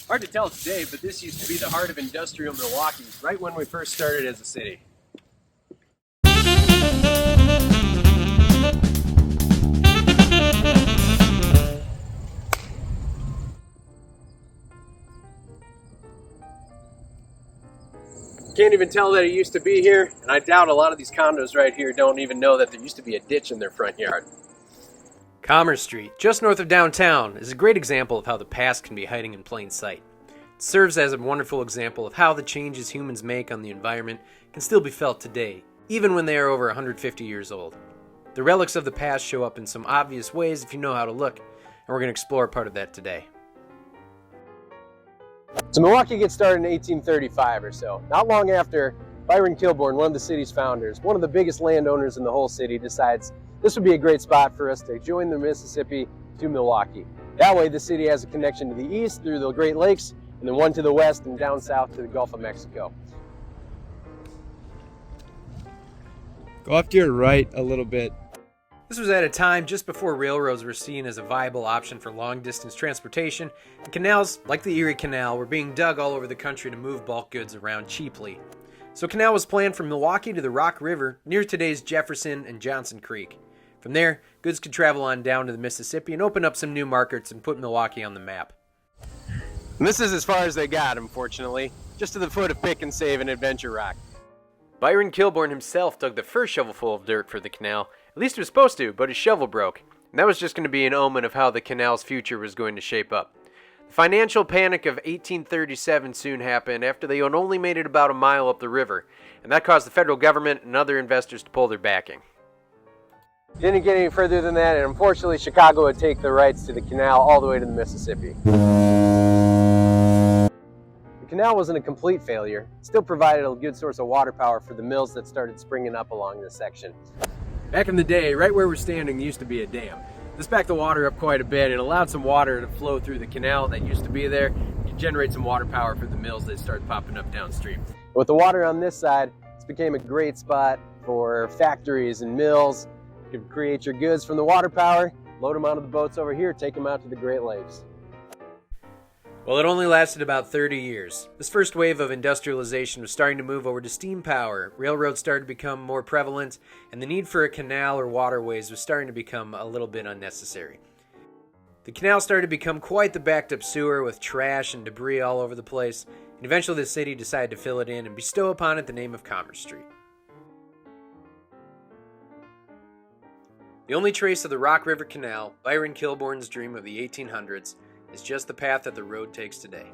Hard to tell today, but this used to be the heart of industrial Milwaukee, right when we first started as a city. Can't even tell that it used to be here, and I doubt a lot of these condos right here don't even know that there used to be a ditch in their front yard. Commerce Street, just north of downtown, is a great example of how the past can be hiding in plain sight. It serves as a wonderful example of how the changes humans make on the environment can still be felt today, even when they are over 150 years old. The relics of the past show up in some obvious ways if you know how to look, and we're going to explore part of that today. So Milwaukee gets started in 1835 or so. Not long after, Byron Kilbourne, one of the city's founders, one of the biggest landowners in the whole city, decides this would be a great spot for us to join the Mississippi to Milwaukee. That way the city has a connection to the east through the Great Lakes, and then one to the west and down south to the Gulf of Mexico. Go off to your right a little bit. This was at a time just before railroads were seen as a viable option for long-distance transportation, and canals, like the Erie Canal, were being dug all over the country to move bulk goods around cheaply. So a canal was planned from Milwaukee to the Rock River, near today's Jefferson and Johnson Creek. From there, goods could travel on down to the Mississippi and open up some new markets and put Milwaukee on the map. And this is as far as they got, unfortunately, just to the foot of Pick and Save and Adventure Rock. Byron Kilbourne himself dug the first shovelful of dirt for the canal. At least he was supposed to, but his shovel broke. And that was just going to be an omen of how the canal's future was going to shape up. The financial panic of 1837 soon happened after they had only made it about a mile up the river, and that caused the federal government and other investors to pull their backing. Didn't get any further than that, and unfortunately Chicago would take the rights to the canal all the way to the Mississippi. The canal wasn't a complete failure. It still provided a good source of water power for the mills that started springing up along this section. Back in the day, right where we're standing used to be a dam. This backed the water up quite a bit and allowed some water to flow through the canal that used to be there to generate some water power for the mills that started popping up downstream. With the water on this side, this became a great spot for factories and mills. You could create your goods from the water power, load them onto the boats over here, take them out to the Great Lakes. Well, it only lasted about 30 years. This first wave of industrialization was starting to move over to steam power. Railroads started to become more prevalent, and the need for a canal or waterways was starting to become a little bit unnecessary. The canal started to become quite the backed up sewer with trash and debris all over the place, and eventually the city decided to fill it in and bestow upon it the name of Commerce Street. The only trace of the Rock River Canal, Byron Kilbourne's dream of the 1800s, is just the path that the road takes today.